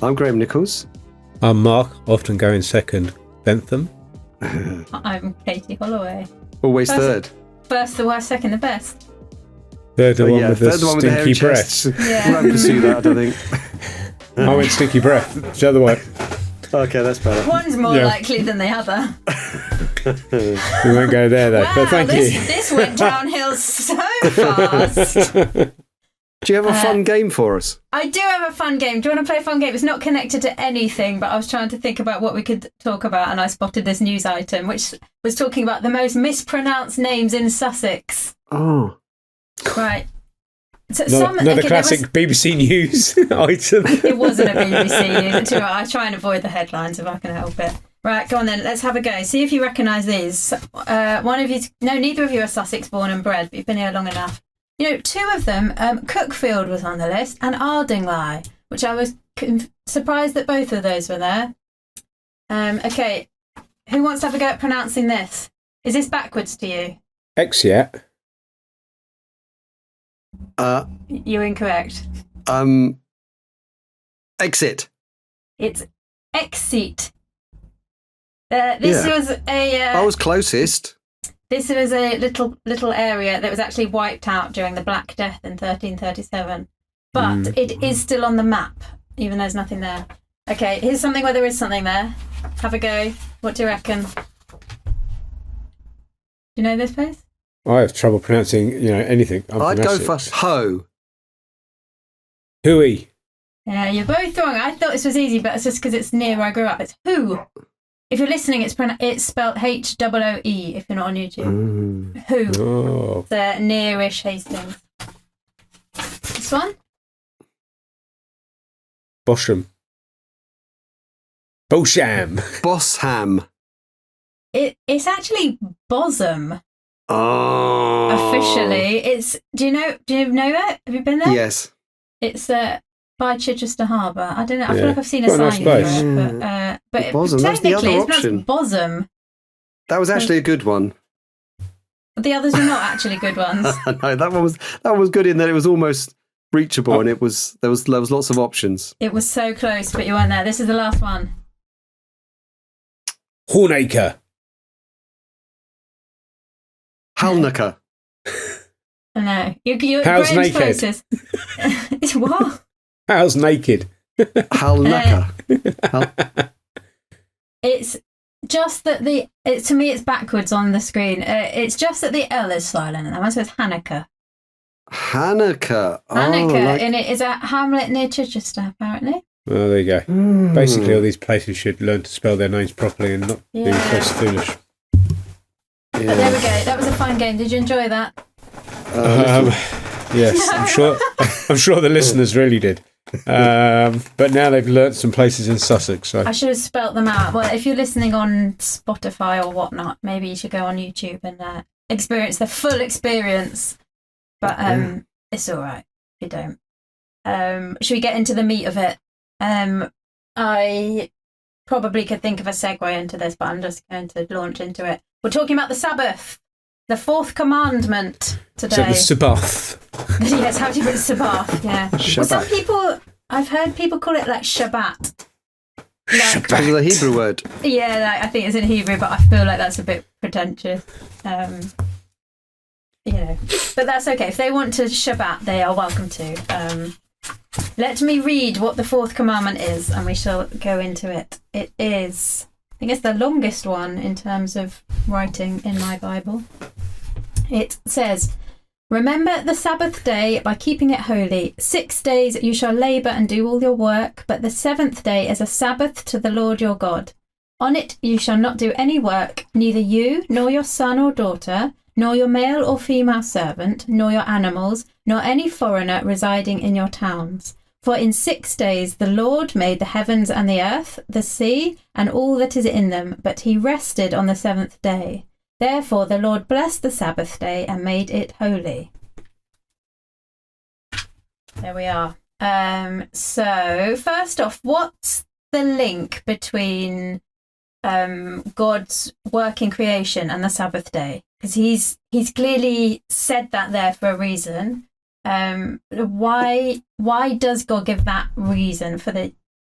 I'm Graham Nichols. I'm Mark, often going second, Bentham. I'm Katie Holloway. Always third. First the worst, second the best. Third the one with the stinky breath. Yeah. We won't pursue that, I don't think. I went stinky breath. It's the other way. Okay, that's better. One's more likely than the other. We won't go there, though. Wow, but thank you. This went downhill so fast. Do you have a fun game for us? I do have a fun game. Do you want to play a fun game? It's not connected to anything, but I was trying to think about what we could talk about, and I spotted this news item, which was talking about the most mispronounced names in Sussex. Oh. Right. So the classic BBC News item. It wasn't a BBC News. I try and avoid the headlines if I can help it. Right, go on then. Let's have a go. See if you recognise these. Neither of you are Sussex born and bred, but you've been here long enough. You know, two of them, Cuckfield was on the list, and Ardingly, which I was surprised that both of those were there. Okay, who wants to have a go at pronouncing this? Is this backwards to you? Exeat. You're incorrect. Exit. It's Exeat. This was a... I was closest. This was a little area that was actually wiped out during the Black Death in 1337. But it is still on the map, even though there's nothing there. Okay, here's something where there is something there. Have a go. What do you reckon? Do you know this place? I have trouble pronouncing, anything. I'd go for Ho. Hooey. Yeah, you're both wrong. I thought this was easy, but it's just because it's near where I grew up. It's Who. If you're listening, it's spelled Hooe if you're not on YouTube. Who. Oh. It's nearish Hastings. This one? Bosham. Bosham. Bossham. It's actually Bosham. Oh. Officially. Do you know it? Have you been there? Yes. It's by Chichester Harbour. I don't know. I feel like I've seen a Quite a sign nice for it. But Bosham, that's the other option. It's Bosham. That was actually a good one. But the others were not actually good ones. No, that was good in that it was almost reachable, and there was lots of options. It was so close, but you weren't there. This is the last one. Hornacre. Halnaker. No, you're How's Graham's naked? closest. It's what? How's naked? Halnaker. It's just that to me it's backwards on the screen. It's just that the L is silent, and that one says Hanukkah. Hanukkah. Hanukkah, and it is a hamlet near Chichester, apparently. Oh, there you go. Basically, all these places should learn to spell their names properly and not be so foolish. But there we go. That was a fun game. Did you enjoy that? Yes, I'm sure the listeners really did. But now they've learnt some places in Sussex. So. I should have spelt them out. Well, if you're listening on Spotify or whatnot, maybe you should go on YouTube and experience the full experience. But it's all right if you don't. Should we get into the meat of it? I probably could think of a segue into this, but I'm just going to launch into it. We're talking about the Sabbath, the fourth commandment today. So the Sabbath. Yes, how do you put Sabbath? Yeah. Well, some people, I've heard people call it like Shabbat. Because of the Hebrew word. Yeah, I think it's in Hebrew, but I feel like that's a bit pretentious. But that's okay. If they want to Shabbat, they are welcome to. Let me read what the fourth commandment is, and we shall go into it. It is, I think it's the longest one in terms of writing in my Bible. It says, "Remember the Sabbath day by keeping it holy. 6 days you shall labour and do all your work, but the seventh day is a Sabbath to the Lord your God. On it you shall not do any work, neither you, nor your son or daughter, nor your male or female servant, nor your animals, nor any foreigner residing in your towns. For in 6 days the Lord made the heavens and the earth, the sea, and all that is in them, but he rested on the seventh day. Therefore the Lord blessed the Sabbath day and made it holy." There we are. So first off, what's the link between God's work in creation and the Sabbath day? Because he's clearly said that there for a reason. Why does God give that reason for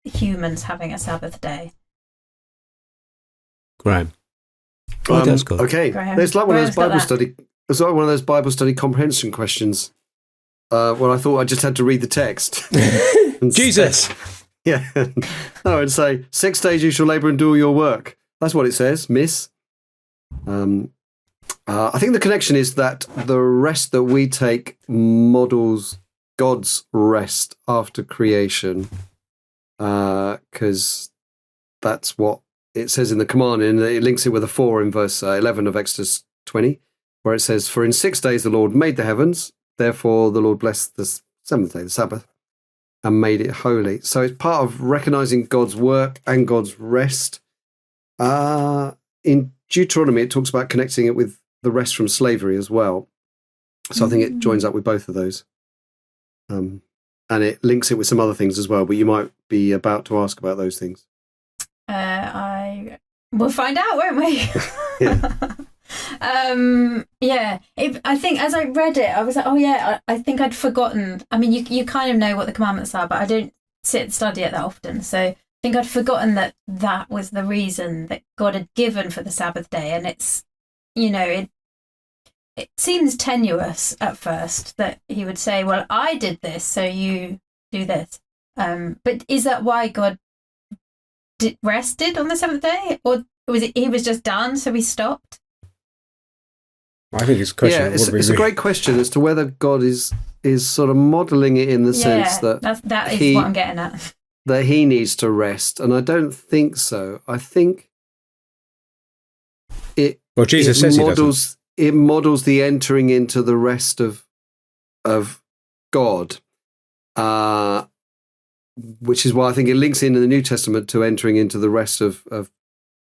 humans having a Sabbath day? Graham. Oh, that's good. Okay, Graham. it's like one of those Graham's got Bible that. study. It's like one of those Bible study comprehension questions. Well, I thought I just had to read the text. And Jesus. Yeah. No, and say 6 days you shall labour and do all your work. That's what it says, miss. I think the connection is that the rest that we take models God's rest after creation, because that's what it says in the command, and it links it with a 4 in verse 11 of Exodus 20, where it says, "For in 6 days the Lord made the heavens, therefore the Lord blessed the 7th day, the Sabbath, and made it holy." So it's part of recognizing God's work and God's rest. In Deuteronomy, it talks about connecting it with the rest from slavery as well. So I think it joins up with both of those. And it links it with some other things as well, but you might be about to ask about those things. We'll find out, won't we? Yeah. I think as I read it, I was like, oh yeah, I think I'd forgotten. I mean, you kind of know what the commandments are, but I don't sit and study it that often. So I think I'd forgotten that was the reason that God had given for the Sabbath day. And it's, it seems tenuous at first that he would say, well, I did this, so you do this. But is that why God rested on the 7th day? Or was it he was just done, so he stopped? I think it's a question. Yeah, it's a great question as to whether God is sort of modelling it in the sense that that is what I'm getting at. That he needs to rest, and I don't think so. I think Jesus says he doesn't. It models the entering into the rest of God, which is why I think it links in the New Testament to entering into the rest of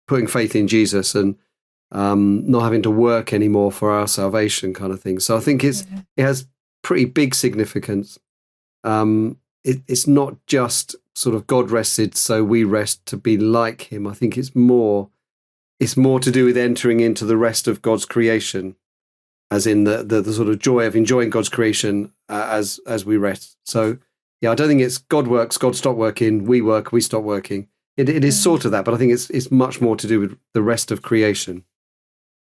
putting faith in Jesus and not having to work anymore for our salvation, kind of thing. So I think it has pretty big significance. It's not just sort of God rested, so we rest to be like him. I think it's more to do with entering into the rest of God's creation, as in the sort of joy of enjoying God's creation as we rest. So yeah, I don't think it's God works, God stop working, we work, we stop working. It is sort of that, but I think it's much more to do with the rest of creation.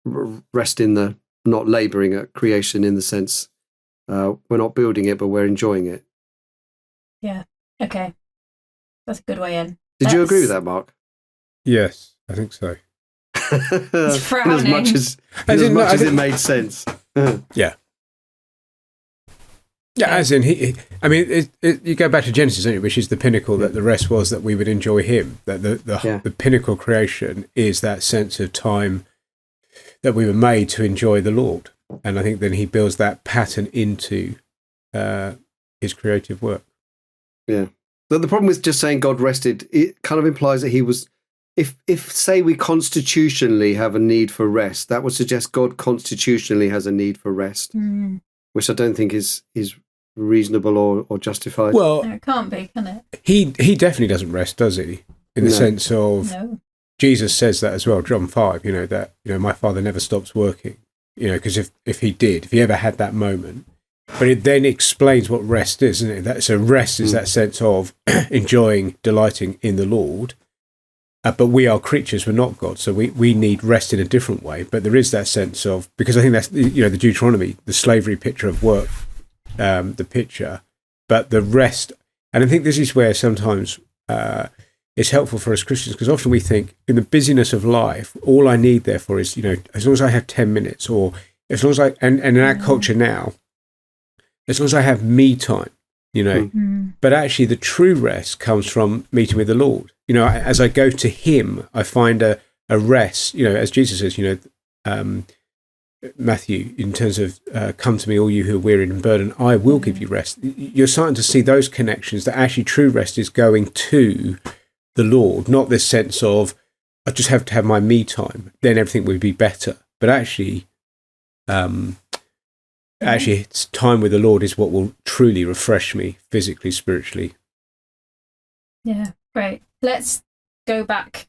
Rest in the not labouring at creation in the sense we're not building it, but we're enjoying it. Yeah. Okay. That's a good way in. Did you agree with that, Mark? Yes, I think so. He's frowning. as much as it made sense. Yeah. Yeah, as in, you go back to Genesis, don't you, which is the pinnacle, that the rest was that we would enjoy him, that the pinnacle creation is that sense of time that we were made to enjoy the Lord. And I think then he builds that pattern into his creative work. Yeah. But the problem with just saying God rested, it kind of implies that he was, if say we constitutionally have a need for rest, that would suggest God constitutionally has a need for rest, which I don't think is reasonable or justified. Well, no, it can't be, can it? He definitely doesn't rest, does he? In the sense of, Jesus says that as well, John 5, that, my Father never stops working, because if he ever had that moment, but it then explains what rest is, isn't it? So rest is that sense of enjoying, delighting in the Lord, but we are creatures, we're not God, so we need rest in a different way. But there is that sense of, because I think that's, the Deuteronomy, the slavery picture of work, the picture, but the rest, and I think this is where sometimes it's helpful for us Christians, because often we think in the busyness of life, all I need therefore is, as long as I have 10 minutes, or as long as and in our culture now, as long as I have me time, but actually the true rest comes from meeting with the Lord. As I go to him, I find a rest, as Jesus says, Matthew, in terms of come to me, all you who are wearied and burdened, I will give you rest. You're starting to see those connections, that actually true rest is going to the Lord, not this sense of, I just have to have my me time, then everything will be better. But actually, it's time with the Lord is what will truly refresh me physically, spiritually. Yeah, great. Let's go back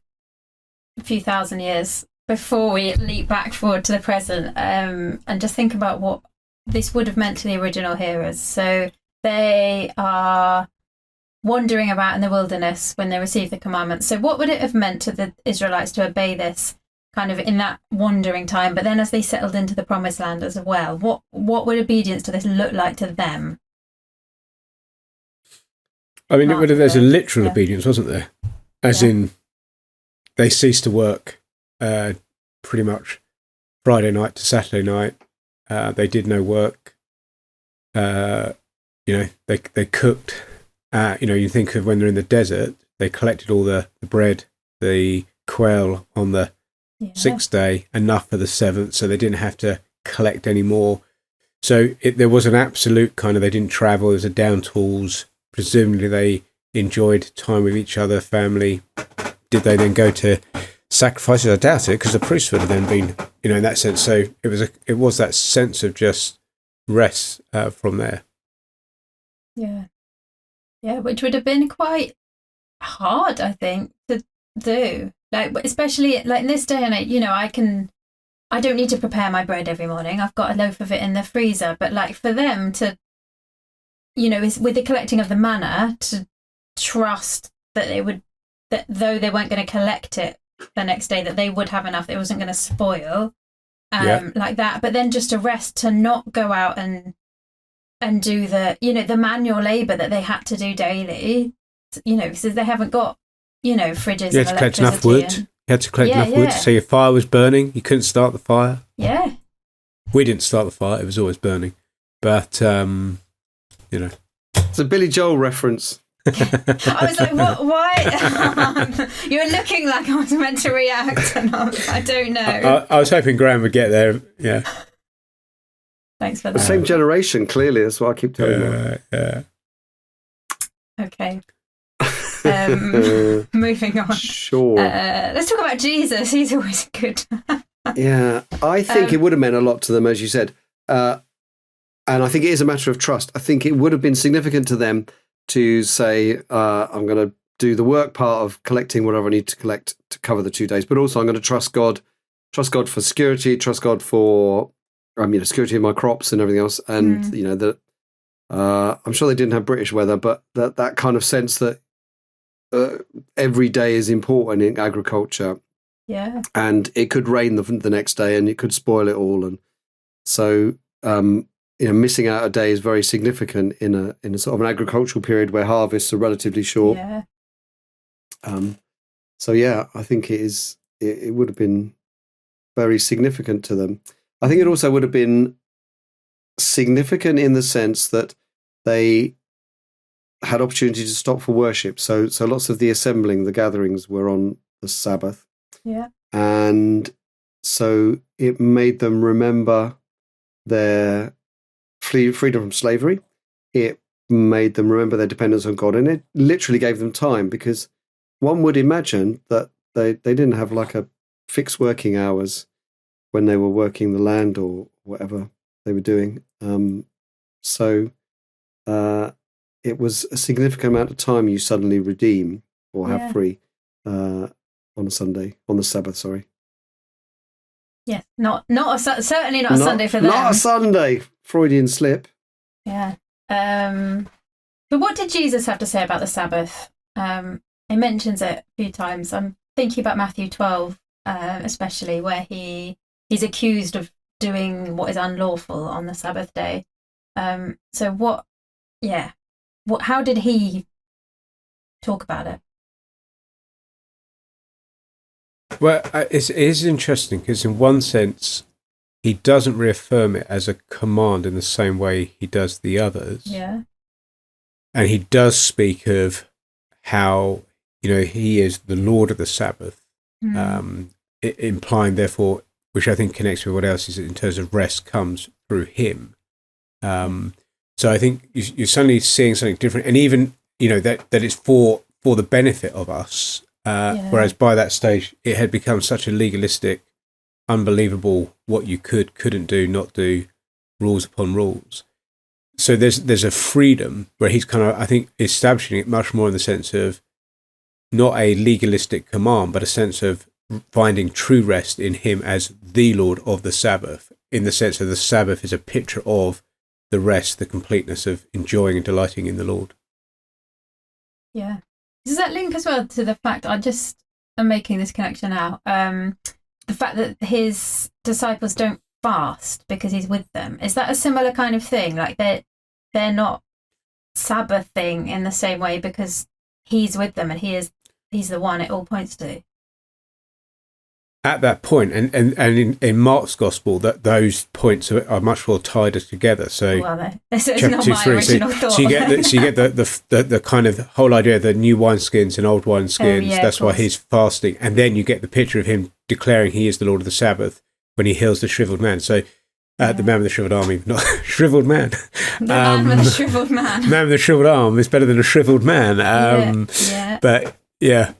a few thousand years before we leap back forward to the present, and just think about what this would have meant to the original hearers. So they are wandering about in the wilderness when they received the commandments. So what would it have meant to the Israelites to obey this kind of in that wandering time? But then as they settled into the promised land as well, what would obedience to this look like to them? I mean, there's a literal obedience, wasn't there? As in, they ceased to work pretty much Friday night to Saturday night. They did no work. They cooked. You think of when they're in the desert, they collected all the bread, the quail on the 6th day, enough for the 7th, so they didn't have to collect any more. So there was an absolute kind of, they didn't travel, there was a down tools. Presumably they enjoyed time with each other, family. Did they then go to sacrifices? I doubt it, because the priests would have then been, in that sense. So it was that sense of just rest from there. Yeah. Yeah, which would have been quite hard, I think, to do. Like, especially like in this day and age, I don't need to prepare my bread every morning. I've got a loaf of it in the freezer. But like for them to, with the collecting of the manna, to trust that that though they weren't going to collect it the next day, that they would have enough, it wasn't going to spoil, like that. But then just to rest, to not go out and do the manual labour that they had to do daily, because they haven't got, fridges. You had to collect enough wood. You had to collect enough wood. So your fire was burning. You couldn't start the fire. Yeah. We didn't start the fire. It was always burning. But, It's a Billy Joel reference. I was like, what? Why? You were looking like I was meant to react, and I don't know. I was hoping Graham would get there. Yeah. Thanks for that. The same generation, clearly. That's what I keep telling you. Yeah. Okay. Moving on. Sure. Let's talk about Jesus. He's always good. Yeah, I think it would have meant a lot to them, as you said. And I think it is a matter of trust. I think it would have been significant to them to say, I'm going to do the work part of collecting whatever I need to collect to cover the 2 days, but also I'm going to trust God for security, trust God for security of my crops and everything else. And, that I'm sure they didn't have British weather, but that kind of sense that every day is important in agriculture. Yeah. And it could rain the next day and it could spoil it all. And so, missing out a day is very significant in a sort of an agricultural period where harvests are relatively short. Yeah. I think it would have been very significant to them. I think it also would have been significant in the sense that they had opportunity to stop for worship. So lots of the assembling, the gatherings were on the Sabbath. Yeah. And so it made them remember their freedom from slavery. It made them remember their dependence on God. And it literally gave them time, because one would imagine that they didn't have like a fixed working hours when they were working the land or whatever they were doing. It was a significant amount of time you suddenly redeem or have free on a Sunday, on the Sabbath, sorry. Yes, certainly not a Sunday for them. Not a Sunday. Freudian slip. Yeah. But what did Jesus have to say about the Sabbath? He mentions it a few times. I'm thinking about Matthew 12, especially, where he's accused of doing what is unlawful on the Sabbath day. How did he talk about it? Well, it is interesting, because in one sense, he doesn't reaffirm it as a command in the same way he does the others. Yeah. And he does speak of how, he is the Lord of the Sabbath, implying, therefore, which I think connects with what else is in terms of rest comes through him. So I think you're suddenly seeing something different, and even, that it's for the benefit of us. Whereas by that stage, it had become such a legalistic, unbelievable what you couldn't do, not do, rules upon rules. So there's a freedom where he's kind of, I think, establishing it much more in the sense of not a legalistic command, but a sense of finding true rest in him as the Lord of the Sabbath, in the sense of the Sabbath is a picture of the rest, the completeness of enjoying and delighting in the Lord. Yeah. Does that link as well to the fact, I just am making this connection now, the fact that his disciples don't fast because he's with them? Is that a similar kind of thing? Like they're not Sabbathing in the same way because he's with them and he's the one it all points to? At that point, and in Mark's gospel, that those points are much more tied together. So, it's not my original thought. So you get the kind of whole idea of the new wineskins and old wineskins. That's why he's fasting, and then you get the picture of him declaring he is the Lord of the Sabbath when he heals the shriveled man. So, the man with the shriveled arm, not shriveled man. The man with the shriveled man. The man with the shriveled arm is better than a shriveled man. But yeah.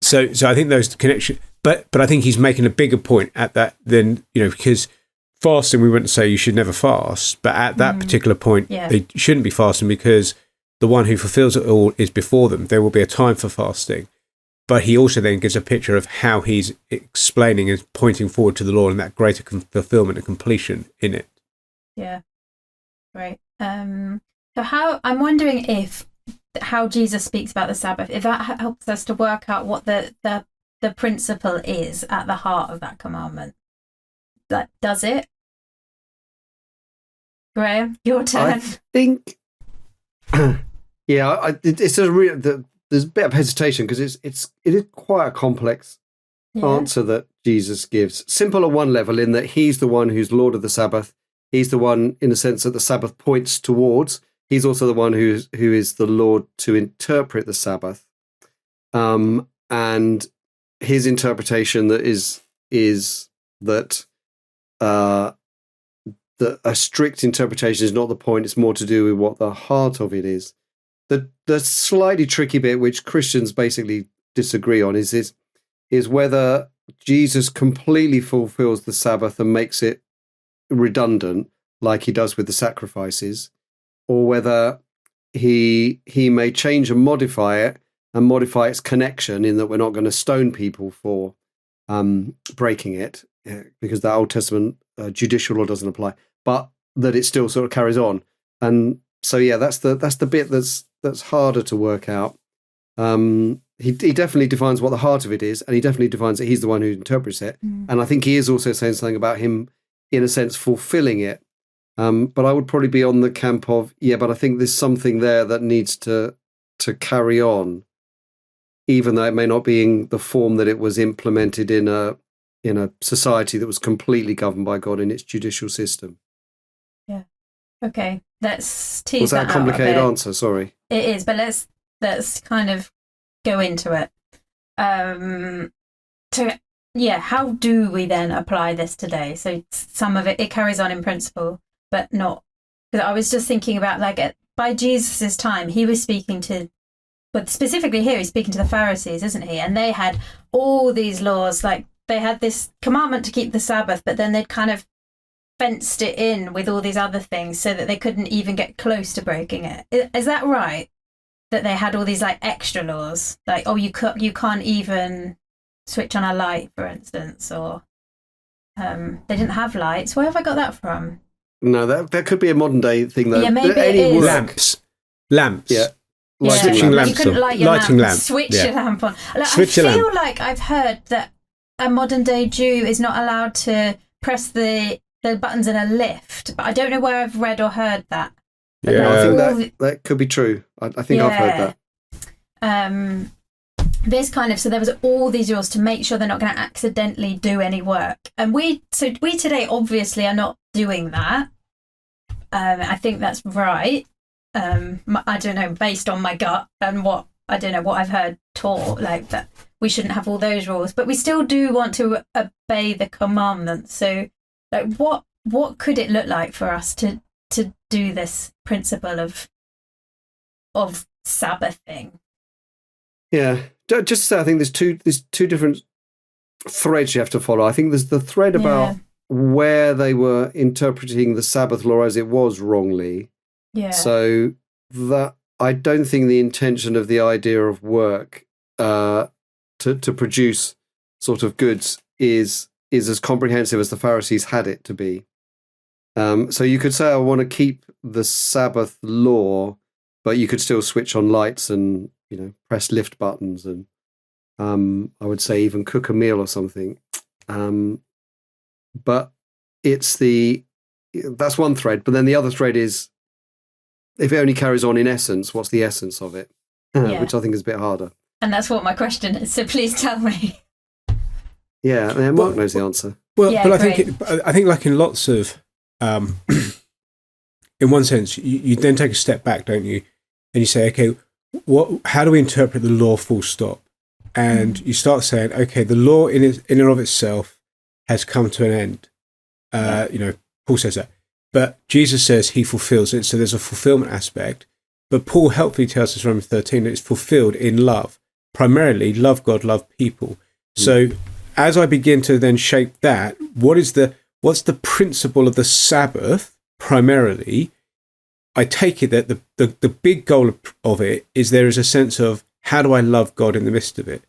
So I think those connections. But I think he's making a bigger point at that than, because fasting, we wouldn't say you should never fast, but at that particular point, they shouldn't be fasting because the one who fulfills it all is before them. There will be a time for fasting. But he also then gives a picture of how he's explaining and pointing forward to the Lord and that greater fulfillment and completion in it. Yeah, right. So I'm wondering how Jesus speaks about the Sabbath, if that helps us to work out what the principle is at the heart of that commandment. That does it? Graham, your turn. I think, there's a bit of hesitation because it is quite a complex answer that Jesus gives. Simple on one level in that he's the one who's Lord of the Sabbath. He's the one, in the sense that the Sabbath points towards. He's also the one who is the Lord to interpret the Sabbath. And his interpretation that is that a strict interpretation is not the point. It's more to do with what the heart of it is. The slightly tricky bit, which Christians basically disagree on, is whether Jesus completely fulfills the Sabbath and makes it redundant, like he does with the sacrifices, or whether he may change and modify it, and modify its connection in that we're not going to stone people for breaking it, because the Old Testament judicial law doesn't apply, but that it still sort of carries on. And so, that's the bit that's harder to work out. He definitely defines what the heart of it is, and he definitely defines that he's the one who interprets it. And I think he is also saying something about him, in a sense, fulfilling it. But I would probably be on the camp of, but I think there's something there that needs to carry on, even though it may not be in the form that it was implemented in a society that was completely governed by God in its judicial system. Yeah. Okay. Let's tease Was that a complicated answer? Sorry. It is, but let's kind of go into it. How do we then apply this today? So some of it carries on in principle, but not. Because I was just thinking about, by Jesus's time, he was speaking to. But specifically here, he's speaking to the Pharisees, isn't he? And they had all these laws, they had this commandment to keep the Sabbath, but then they'd kind of fenced it in with all these other things so that they couldn't even get close to breaking it. Is that right? That they had all these extra laws, you can't even switch on a light, for instance, or they didn't have lights. Where have I got that from? No, that could be a modern day thing though. Yeah, maybe it is. Lamps. Yeah. Switching lamps. You couldn't light your lamp. Switch your lamp on. I feel like I've heard that a modern day Jew is not allowed to press the buttons in a lift, but I don't know where I've read or heard that. But I think that could be true. I think I've heard that. This kind of, so there was all these rules to make sure they're not going to accidentally do any work, and we today obviously are not doing that. I think that's right. I don't know, based on my gut and what I've heard taught, that we shouldn't have all those rules, but we still do want to obey the commandments. So, what could it look like for us to do this principle of Sabbathing? Yeah, just to say, I think there's two different threads you have to follow. I think there's the thread about where they were interpreting the Sabbath law as it was wrongly. Yeah. So that I don't think the intention of the idea of work to produce sort of goods is as comprehensive as the Pharisees had it to be. So you could say I want to keep the Sabbath law, but you could still switch on lights and, press lift buttons and I would say even cook a meal or something. But that's one thread. But then the other thread is, if it only carries on in essence, what's the essence of it? Which I think is a bit harder. And that's what my question is. So please tell me. Yeah, Mark knows the answer. Well, but I think like in lots of, in one sense, you then take a step back, don't you? And you say, okay, how do we interpret the law full stop? And you start saying, okay, the law in and of itself has come to an end. Paul says that. But Jesus says he fulfills it, so there's a fulfillment aspect. But Paul helpfully tells us in Romans 13 that it's fulfilled in love. Primarily, love God, love people. So as I begin to then shape that, what's the principle of the Sabbath primarily? I take it that the big goal of it is there is a sense of, how do I love God in the midst of it?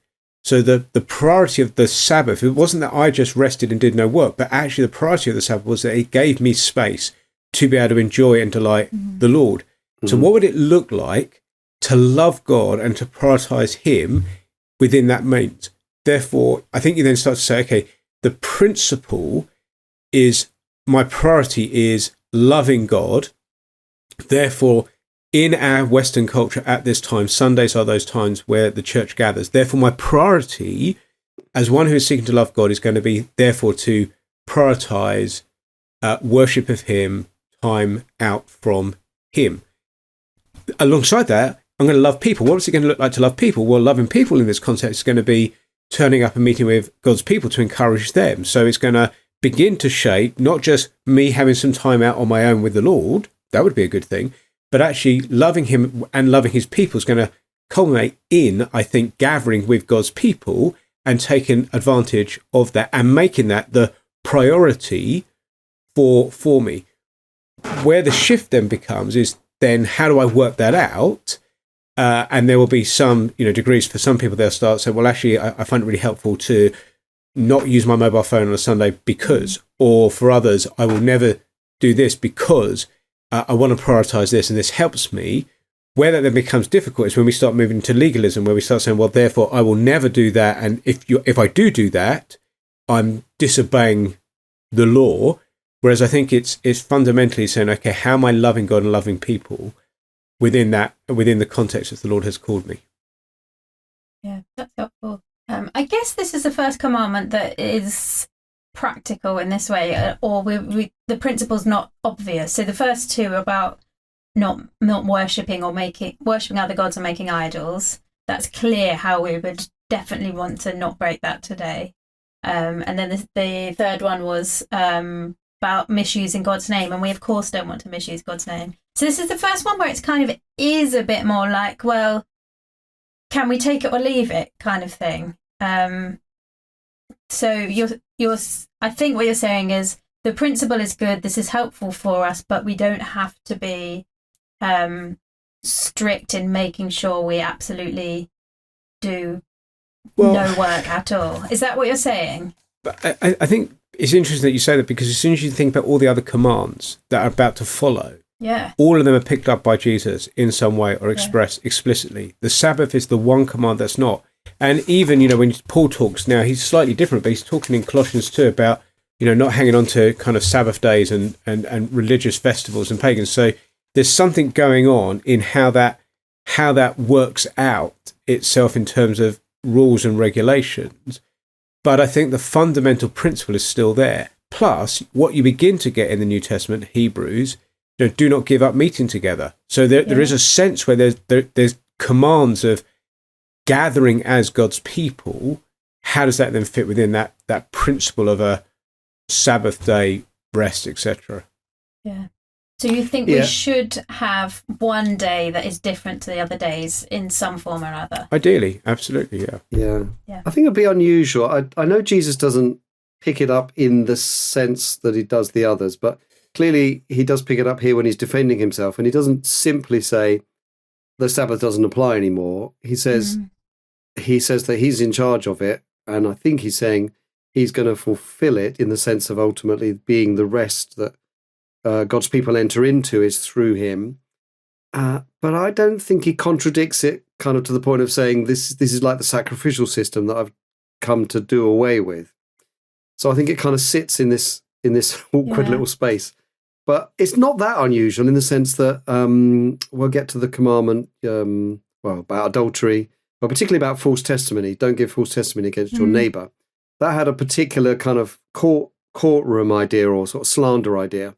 So the priority of the Sabbath, it wasn't that I just rested and did no work, but actually the priority of the Sabbath was that it gave me space to be able to enjoy and delight the Lord. So what would it look like to love God and to prioritize him within that means? Therefore, I think you then start to say, okay, the principle is, my priority is loving God. Therefore, in our Western culture at this time, Sundays are those times where the church gathers. Therefore, my priority as one who is seeking to love God is going to be, therefore, to prioritize worship of him, time out from him. Alongside that, I'm going to love people. What's it going to look like to love people? Well, loving people in this context is going to be turning up and meeting with God's people to encourage them. So it's going to begin to shape not just me having some time out on my own with the Lord. That would be a good thing. But actually loving him and loving his people is going to culminate in, I think, gathering with God's people and taking advantage of that and making that the priority for me. Where the shift then becomes is then how do I work that out? And there will be some, degrees for some people. They'll start saying, well, actually, I find it really helpful to not use my mobile phone on a Sunday because, or for others, I will never do this because I want to prioritize this and this helps me. Where that then becomes difficult is when we start moving into legalism, where we start saying, well, therefore, I will never do that. And if I do that, I'm disobeying the law. Whereas I think it's fundamentally saying, okay, how am I loving God and loving people within the context that the Lord has called me? Yeah, that's helpful. I guess this is the first commandment that is practical in this way, or the principle's not obvious. So the first two about not worshipping or worshipping other gods and making idols, that's clear how we would definitely want to not break that today. And then the third one was about misusing God's name, and we of course don't want to misuse God's name. So this is the first one where it's kind of is a bit more like, well, can we take it or leave it kind of thing. So I think what you're saying is the principle is good, this is helpful for us, but we don't have to be strict in making sure we absolutely do no work at all. Is that what you're saying? But I think it's interesting that you say that, because as soon as you think about all the other commands that are about to follow, all of them are picked up by Jesus in some way or expressed explicitly. The Sabbath is the one command that's not. And even, when Paul talks now, he's slightly different, but he's talking in Colossians 2 about, not hanging on to kind of Sabbath days and religious festivals and pagans. So there's something going on in how that works out itself in terms of rules and regulations. But I think the fundamental principle is still there. Plus, what you begin to get in the New Testament, Hebrews, do not give up meeting together. So there is a sense where there's commands of gathering as God's people. How does that then fit within that principle of a Sabbath day, rest, etc.? Yeah. So you think we should have one day that is different to the other days in some form or other? Ideally, absolutely, yeah. I think it'd be unusual. I know Jesus doesn't pick it up in the sense that he does the others, but clearly he does pick it up here when he's defending himself, and he doesn't simply say the Sabbath doesn't apply anymore. He says that he's in charge of it, and I think he's saying he's going to fulfill it in the sense of ultimately being the rest that God's people enter into is through him. but I don't think he contradicts it kind of to the point of saying this is like the sacrificial system that I've come to do away with. So I think it kind of sits in this awkward little space. But it's not that unusual in the sense that we'll get to the commandment about adultery, but particularly about false testimony. Don't give false testimony against your neighbour. That had a particular kind of courtroom idea or sort of slander idea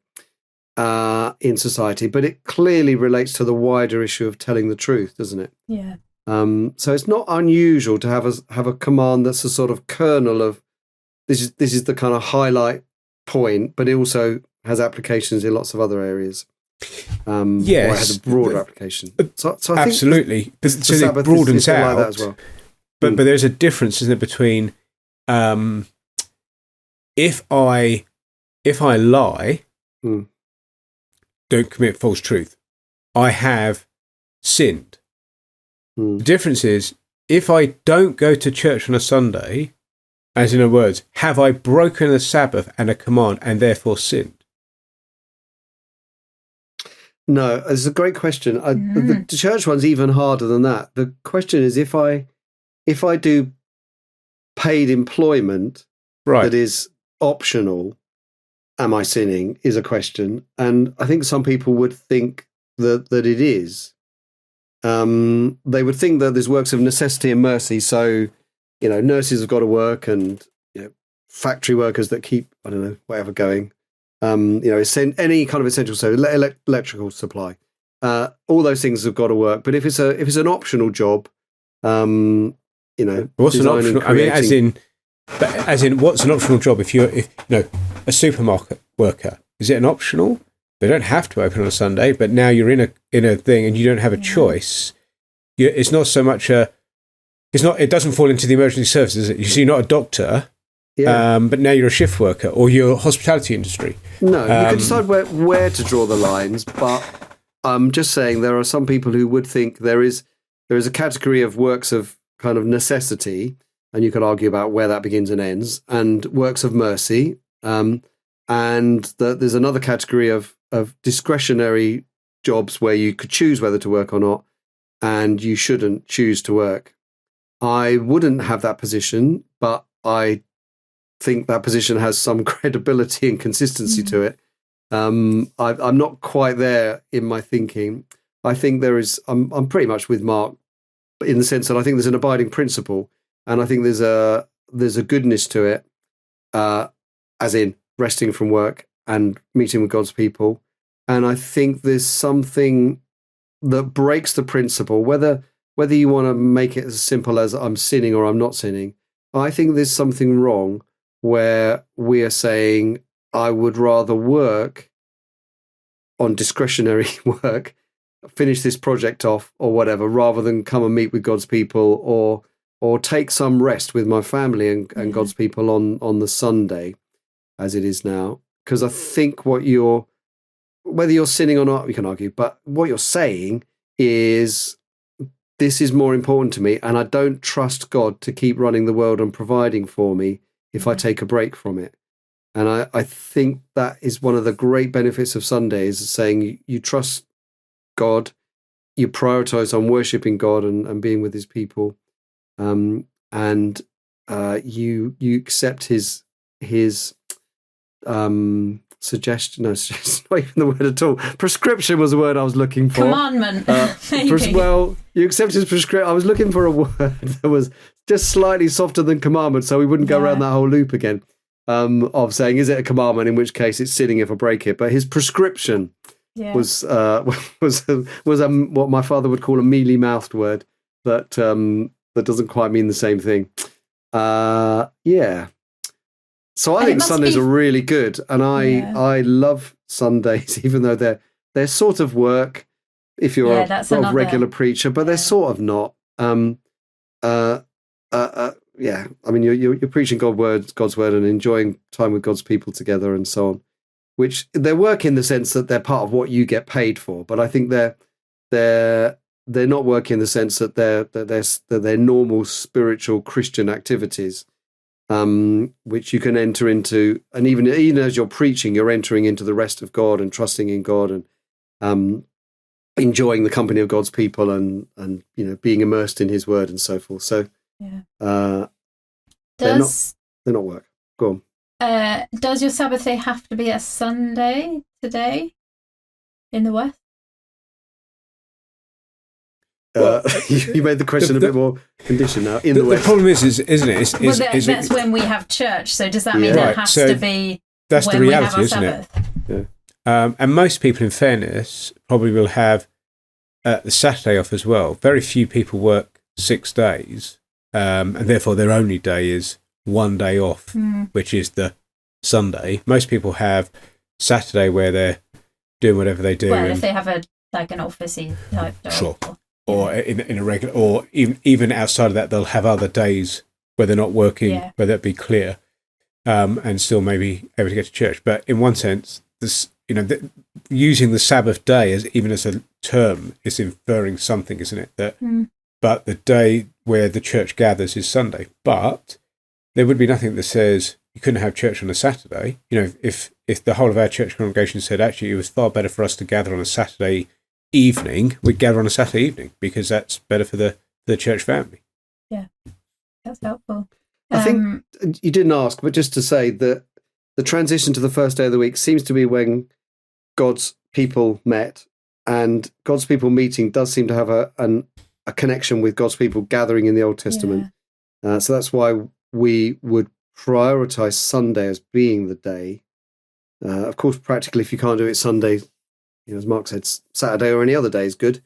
in society, but it clearly relates to the wider issue of telling the truth, doesn't it? Yeah. So it's not unusual to have a command that's a sort of kernel of this is the kind of highlight point, but it also has applications in lots of other areas. Yes, or it has a broader application. So I absolutely. think the so Sabbath it broadens out like that as well. But there's a difference, isn't it, between if I lie, don't commit false truth, I have sinned. The difference is if I don't go to church on a Sunday, as in other words, have I broken a Sabbath and a command and therefore sinned? No, it's a great question. The church one's even harder than that. The question is if I do paid employment that is optional, am I sinning? Is a question, and I think some people would think that it is. They would think that there's works of necessity and mercy. So, nurses have got to work, and factory workers that keep whatever going. Any kind of essential, so electrical supply, all those things have got to work. But if it's an optional job, what's an optional? I mean, as in, what's an optional job? If a supermarket worker, is it an optional? They don't have to open on a Sunday, but now you're in a thing and you don't have a choice. It's not so much it doesn't fall into the emergency services. You see, you're not a doctor. Yeah. But now you're a shift worker or you're hospitality industry. No, you can decide where to draw the lines, but I'm just saying there are some people who would think there is a category of works of kind of necessity, and you could argue about where that begins and ends, and works of mercy, and that there's another category of discretionary jobs where you could choose whether to work or not, and you shouldn't choose to work. I wouldn't have that position, but I think that position has some credibility and consistency to it. I'm not quite there in my thinking. I think there is. I'm pretty much with Mark in the sense that I think there's an abiding principle, and I think there's a goodness to it, as in resting from work and meeting with God's people. And I think there's something that breaks the principle, whether you want to make it as simple as I'm sinning or I'm not sinning. I think there's something wrong where we are saying, I would rather work on discretionary work, finish this project off or whatever, rather than come and meet with God's people or take some rest with my family and God's people on the Sunday, as it is now. Because I think whether you're sinning or not, we can argue, but what you're saying is, this is more important to me, and I don't trust God to keep running the world and providing for me if I take a break from it. And I think that is one of the great benefits of Sunday, is saying you trust God, you prioritize on worshipping God and being with his people, and you accept his suggestion. No, it's not even the word at all. Prescription was the word I was looking for. Commandment. Well, you accept his prescription. I was looking for a word that was just slightly softer than commandment, so we wouldn't go around that whole loop again of saying, is it a commandment, in which case it's sinning if I break it. But his prescription was what my father would call a mealy-mouthed word that doesn't quite mean the same thing. So I think Sundays are really good, and I love Sundays, even though they're sort of work if you're a sort of regular preacher, but they're sort of not. I mean, you're preaching God's word, and enjoying time with God's people together, and so on. Which they're work in the sense that they're part of what you get paid for, but I think they're not work in the sense that they're normal spiritual Christian activities. Which you can enter into, and even as you're preaching, you're entering into the rest of God and trusting in God, and enjoying the company of God's people and being immersed in His Word and so forth. So they're not work. Go on. Does your Sabbath day have to be a Sunday today in the West? You made the question a bit more conditioned now. In the West, the problem isn't it? That's when we have church. So does that mean it has to be? That's when the reality, we have isn't Sabbath? It? Yeah. And most people, in fairness, probably will have the Saturday off as well. Very few people work 6 days, and therefore their only day is one day off, which is the Sunday. Most people have Saturday where they're doing whatever they do. Well, if they have an officey type job. Sure. Or in a regular, or even outside of that, they'll have other days where they're not working, where that be clear, and still maybe able to get to church. But in one sense, this, using the Sabbath day as a term is inferring something, isn't it? But the day where the church gathers is Sunday. But there would be nothing that says you couldn't have church on a Saturday. If the whole of our church congregation said actually it was far better for us to gather on a Saturday evening, we'd gather on a Saturday evening because that's better for the church family. Yeah, that's helpful. I think you didn't ask, but just to say that the transition to the first day of the week seems to be when God's people met, and God's people meeting does seem to have a connection with God's people gathering in the Old Testament. So that's why we would prioritize Sunday as being the day. Of course, practically, if you can't do it Sunday, as Mark said, Saturday or any other day is good.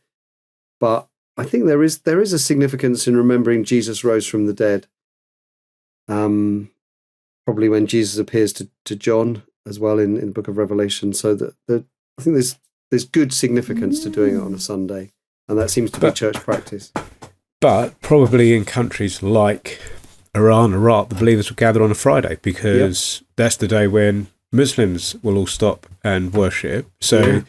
But I think there is a significance in remembering Jesus rose from the dead. Probably when Jesus appears to John as well in the book of Revelation. So that I think there's good significance to doing it on a Sunday, and that seems to be church practice. But probably in countries like Iran, Iraq, the believers will gather on a Friday because that's the day when Muslims will all stop and worship. So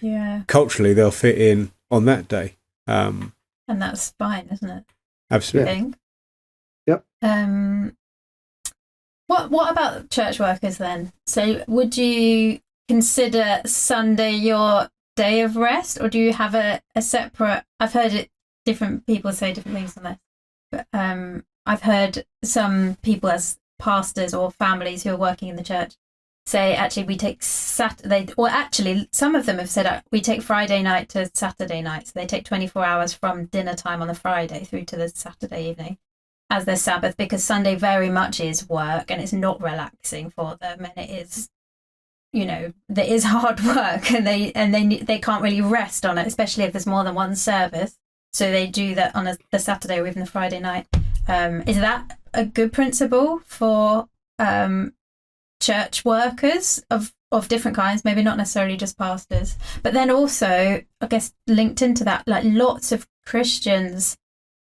culturally, they'll fit in on that day. And that's fine, isn't it? Absolutely. Yep. What about church workers then? So would you consider Sunday your day of rest, or do you have a separate... I've heard different people say different things on this, but I've heard some people as pastors or families who are working in the church say, actually, we take Saturday, or actually, some of them have said we take Friday night to Saturday night. So they take 24 hours from dinner time on the Friday through to the Saturday evening as their Sabbath, because Sunday very much is work and it's not relaxing for them, and it is, there is hard work, and they can't really rest on it, especially if there's more than one service. So they do that on the Saturday or even the Friday night. Is that a good principle for church workers of different kinds, maybe not necessarily just pastors, but then also, I guess, linked into that, like lots of Christians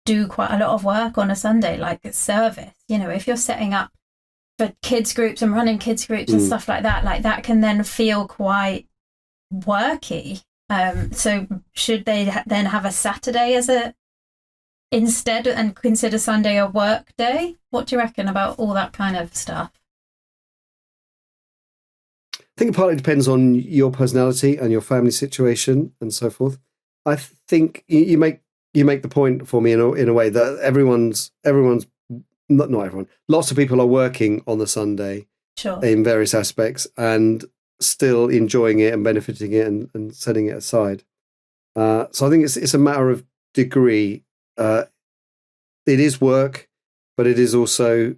do quite a lot of work on a Sunday, like service. If you're setting up for kids groups and running kids groups and stuff like that can then feel quite worky. So should they then have a Saturday instead and consider Sunday a work day? What do you reckon about all that kind of stuff? I think it partly depends on your personality and your family situation and so forth. I think you make the point for me in a way that everyone's not everyone. Lots of people are working on the Sunday, in various aspects, and still enjoying it and benefiting it and setting it aside. So I think it's a matter of degree. It is work, but it is also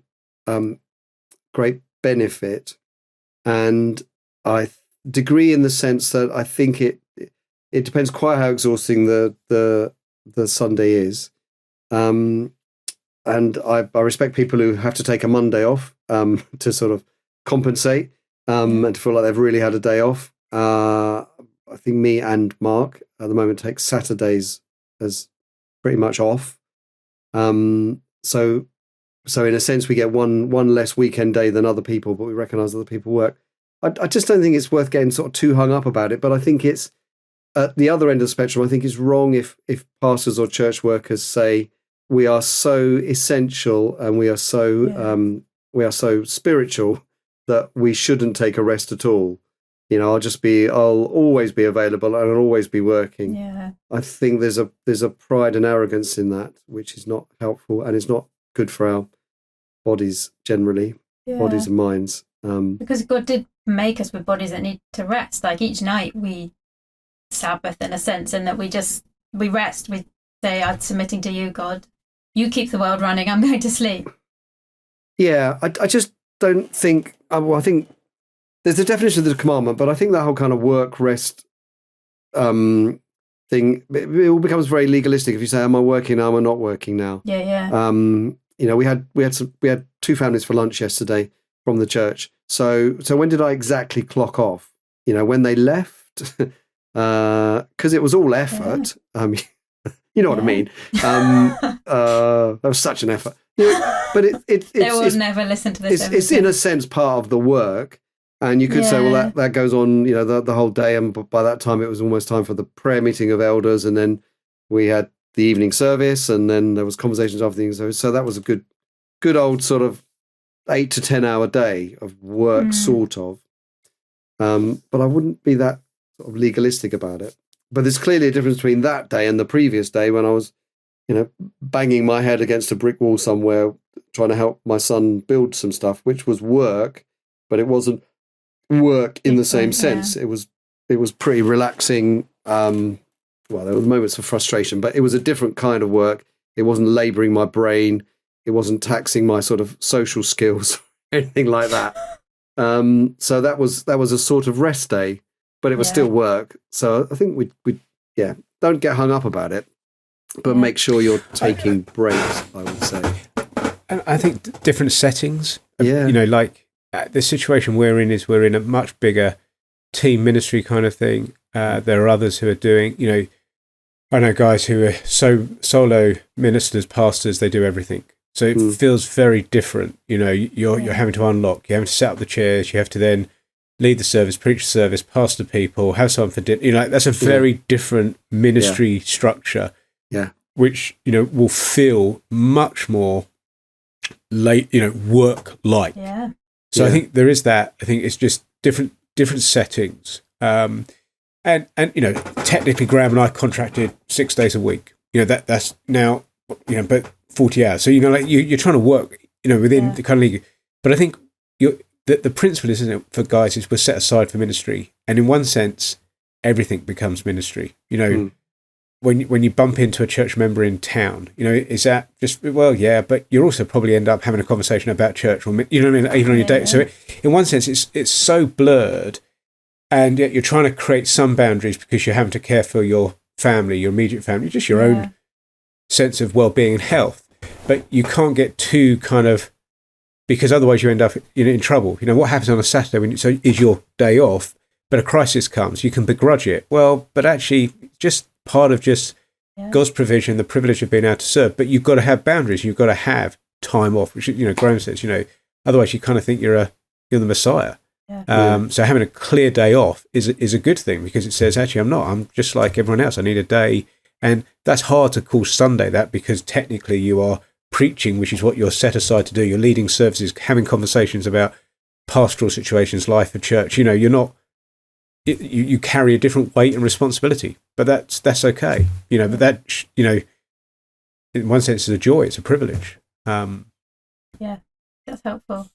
great benefit, and degree in the sense that I think it depends quite how exhausting the Sunday is. And I respect people who have to take a Monday off to sort of compensate and to feel like they've really had a day off. I think me and Mark at the moment take Saturdays as pretty much off. So in a sense, we get one less weekend day than other people, but we recognise other people work. I just don't think it's worth getting sort of too hung up about it. But I think it's at the other end of the spectrum. I think it's wrong if pastors or church workers say we are so essential and we are so spiritual that we shouldn't take a rest at all. I'll always be available and I'll always be working. Yeah. I think there's a pride and arrogance in that, which is not helpful and it's not good for our bodies generally, bodies and minds. Because God did make us with bodies that need to rest. Like each night we Sabbath in a sense, in that we rest. We say, I'm submitting to you, God. You keep the world running. I'm going to sleep. Yeah, I just don't think. I think there's a definition of the commandment, but I think that whole kind of work rest thing, it all becomes very legalistic. If you say, "Am I working now? Am I not working now?" Yeah. We had 2 families for lunch yesterday from the church. So when did I exactly clock off? When they left, because it was all effort. Yeah. You know what I mean? That was such an effort. But they will never listen to this. It's in a sense part of the work. And you could say, well, that goes on, the whole day. And by that time, it was almost time for the prayer meeting of elders. And then we had the evening service. And then there was conversations after the evening service. So that was a good old sort of 8 to 10 hour day of work, sort of. But I wouldn't be that sort of legalistic about it. But there's clearly a difference between that day and the previous day when I was, banging my head against a brick wall somewhere, trying to help my son build some stuff, which was work, but it wasn't work in the same sense. It was pretty relaxing. There were moments of frustration, but it was a different kind of work. It wasn't labouring my brain. It wasn't taxing my sort of social skills or anything like that. So that was a sort of rest day, but it was still work. So I think we don't get hung up about it, but make sure you're taking breaks, I would say. And I think different settings, like the situation we're in a much bigger team ministry kind of thing. There are others who are doing, I know guys who are solo ministers, pastors, they do everything. So it feels very different. You're having to unlock, you're having to set up the chairs, you have to then lead the service, preach the service, pastor people, have someone for dinner. That's a very different ministry structure. Yeah. Which, will feel much more work-like. Yeah. So I think there is that. I think it's just different settings. And technically Graham and I contracted 6 days a week. That's now, but 40 hours. So, you're trying to work, within the kind of league. But I think the principle, isn't it, for guys is we're set aside for ministry. And in one sense, everything becomes ministry. When you bump into a church member in town, is that just, but you also probably end up having a conversation about church, or, even on your date. So in one sense, it's so blurred, and yet you're trying to create some boundaries because you're having to care for your family, your immediate family, just your own sense of well-being and health. But you can't get too kind of, because otherwise you end up in trouble. What happens on a Saturday so is your day off, but a crisis comes, you can begrudge it. Well, but actually just part of God's provision, the privilege of being able to serve. But you've got to have boundaries. You've got to have time off, which, Graham says, otherwise you kind of think you're the Messiah. Yeah. So having a clear day off is a good thing, because it says, actually, I'm not. I'm just like everyone else. I need a day. And that's hard to call Sunday that, because technically you are preaching, which is what you're set aside to do. You're leading services, having conversations about pastoral situations, life of church. You're not, you carry a different weight and responsibility, but that's okay. But that, in one sense is a joy. It's a privilege. Yeah, that's helpful.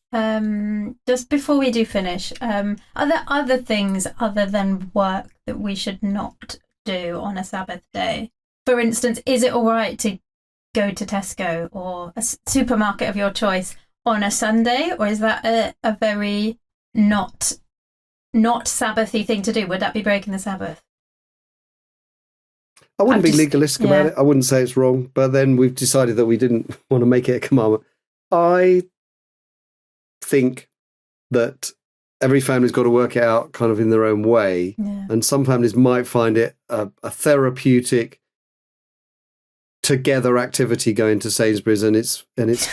Just before we do finish, are there other things other than work that we should not do on a Sabbath day? For instance, is it all right to go to Tesco or a supermarket of your choice on a Sunday, or is that a very not Sabbathy thing to do? Would that be breaking the Sabbath? I wouldn't be legalistic about it. I wouldn't say it's wrong, but then we've decided that we didn't want to make it a commandment. I think that every family's got to work it out kind of in their own way, and some families might find it a therapeutic together activity going to Sainsbury's, and it's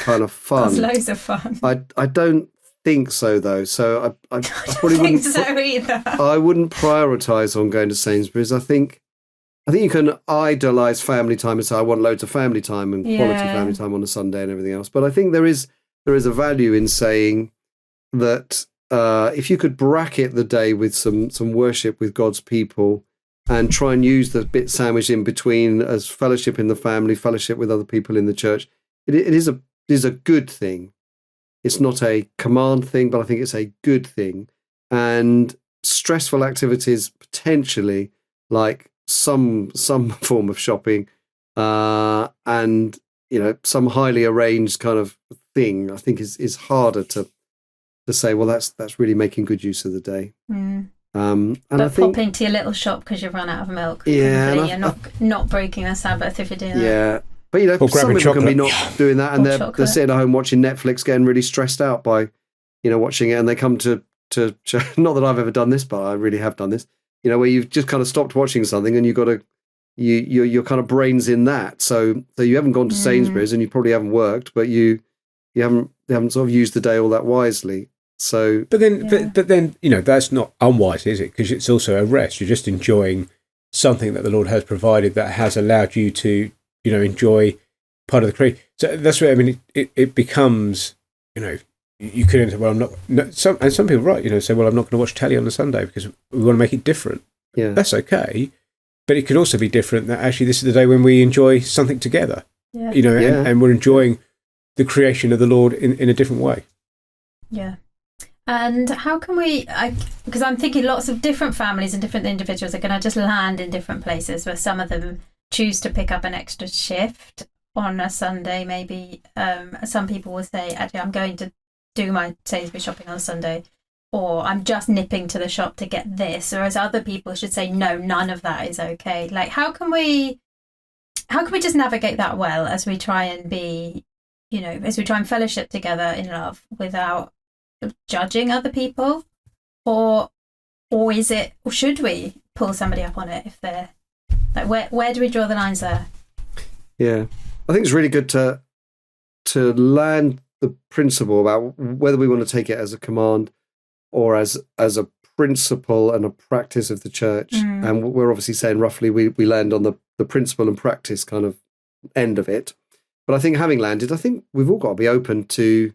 kind of fun. It's loads of fun. I don't think so though. So I probably wouldn't. So either. I wouldn't prioritise on going to Sainsbury's. I think you can idolise family time and say I want loads of family time and quality family time on a Sunday and everything else. But I think there is a value in saying that if you could bracket the day with some worship with God's people, and try and use the bit sandwiched in between as fellowship in the family, fellowship with other people in the church, it is a good thing. It's not a command thing, but I think it's a good thing. And stressful activities, potentially, like some form of shopping, and some highly arranged kind of thing, I think is harder to say, well, that's really making good use of the day. And but I think, popping to your little shop because you've run out of milk. Yeah, you're not breaking the Sabbath if you're doing that. Yeah, but some people can be not doing that, and they're sitting at home watching Netflix, getting really stressed out by watching it, and they come to not that I've ever done this, but I really have done this. Where you've just kind of stopped watching something, and you've got to your kind of brain's in that. So you haven't gone to Sainsbury's, and you probably haven't worked, but you haven't sort of used the day all that wisely. So, but then that's not unwise, is it? Because it's also a rest. You're just enjoying something that the Lord has provided that has allowed you to enjoy part of the creation. So that's what I mean. It becomes you could say, well, I'm not. Some people, right? Say, well, I'm not going to watch telly on a Sunday because we want to make it different. Yeah, that's okay. But it could also be different that actually this is the day when we enjoy something together. Yeah. And we're enjoying the creation of the Lord in a different way. Yeah. And how can we, because I'm thinking lots of different families and different individuals are going to just land in different places where some of them choose to pick up an extra shift on a Sunday, maybe. Some people will say, actually, I'm going to do my Sainsbury's shopping on a Sunday, or I'm just nipping to the shop to get this. Whereas other people should say, no, none of that is okay. Like, how can we just navigate that well as we try and be, as we try and fellowship together in love without judging other people, or should we pull somebody up on it if they're like, where do we draw the lines there? Yeah, I think it's really good to land the principle about whether we want to take it as a command or as a principle and a practice of the church. And we're obviously saying roughly we land on the principle and practice kind of end of it. But I think having landed, I think we've all got to be open to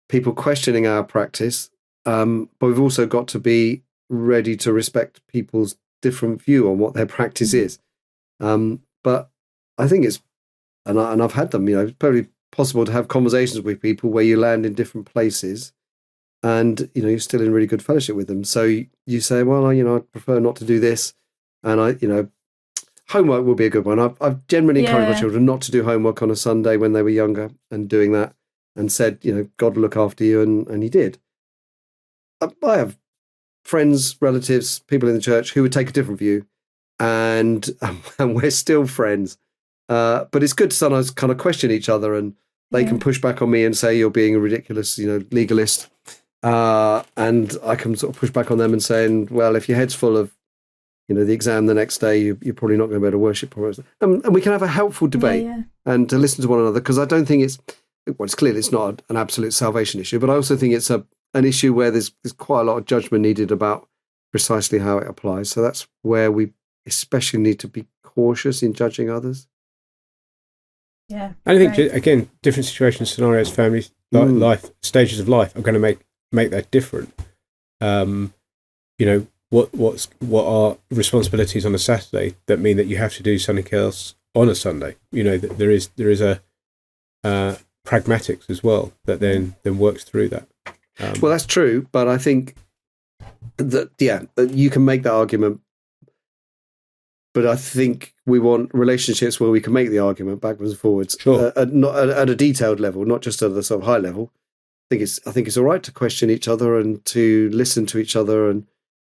people questioning our practice, but we've also got to be ready to respect people's different view on what their practice is. But I think it's, and I've had them, it's probably possible to have conversations with people where you land in different places and, you're still in really good fellowship with them. So you say, well, I prefer not to do this. And homework will be a good one. I've generally encouraged my children not to do homework on a Sunday when they were younger, and doing that, and said, God will look after you, and he did. I have friends, relatives, people in the church who would take a different view, and we're still friends. But it's good to sometimes kind of question each other, and they can push back on me and say, you're being a ridiculous, legalist. And I can sort of push back on them and saying, well, if your head's full of, the exam the next day, you're probably not going to be able to worship. And we can have a helpful debate and to listen to one another, because I don't think it's clearly it's not an absolute salvation issue, but I also think it's an issue where there's quite a lot of judgment needed about precisely how it applies. So that's where we especially need to be cautious in judging others. Yeah. And I think, again, different situations, scenarios, families, life, stages of life are going to make that different. What are responsibilities on a Saturday that mean that you have to do something else on a Sunday? That there is a pragmatics as well that then works through that. Well, that's true, but I think that you can make that argument. But I think we want relationships where we can make the argument backwards and forwards, sure. Not at a detailed level, not just at a sort of high level. I think it's all right to question each other and to listen to each other and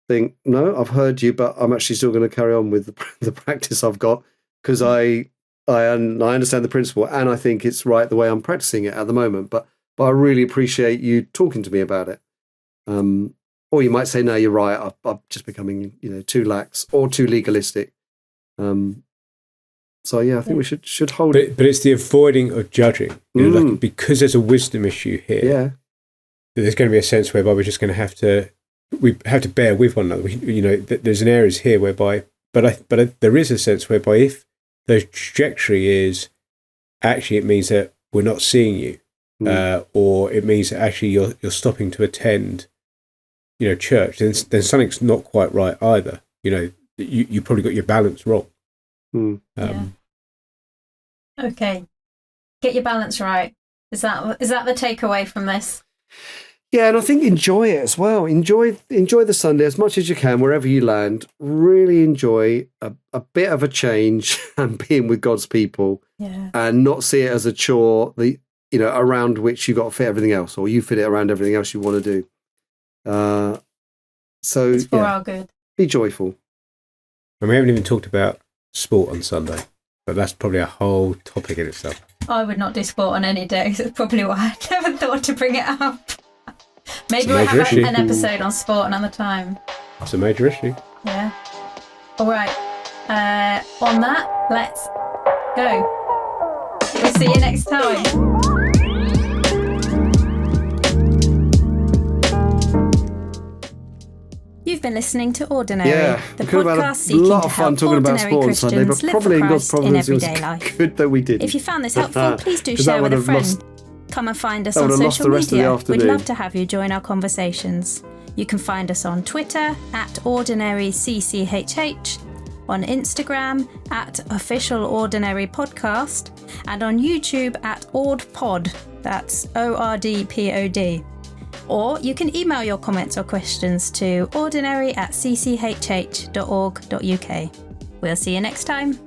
think, no, I've heard you, but I'm actually still going to carry on with the practice I've got, because I understand the principle, and I think it's right the way I'm practicing it at the moment. But I really appreciate you talking to me about it. Or you might say, no, you're right. I'm just becoming, too lax or too legalistic. So I think we should hold it. But it's the avoiding of judging, because there's a wisdom issue here. Yeah, there's going to be a sense whereby we're just going to have to bear with one another. There's an areas here whereby, but there is a sense whereby if the trajectory is actually, it means that we're not seeing you, or it means that actually you're stopping to attend church, then something's not quite right either. You probably got your balance wrong. Okay, get your balance right. Is that the takeaway from this? Yeah, and I think enjoy it as well. Enjoy the Sunday as much as you can, wherever you land. Really enjoy a bit of a change and being with God's people, and not see it as a chore. Around which you got to fit everything else, or you fit it around everything else you want to do. So it's for our good. Be joyful. And we haven't even talked about sport on Sunday, but that's probably a whole topic in itself. I would not do sport on any day, so it's probably why I never thought to bring it up. Maybe we'll have an episode on sport another time. It's a major issue. Yeah. All right. On that, let's go. We'll see you next time. You've been listening to Ordinary, the podcast seeking to help ordinary Christians live for Christ in everyday life. Good that we did. If you found this helpful, please do share with a friend. Come and find us on social media. We'd love to have you join our conversations. You can find us on Twitter @OrdinaryCCHH, on Instagram @OfficialOrdinaryPodcast, and on YouTube @OrdPod. That's ORDPOD. Or you can email your comments or questions to ordinary@cchh.org.uk. We'll see you next time.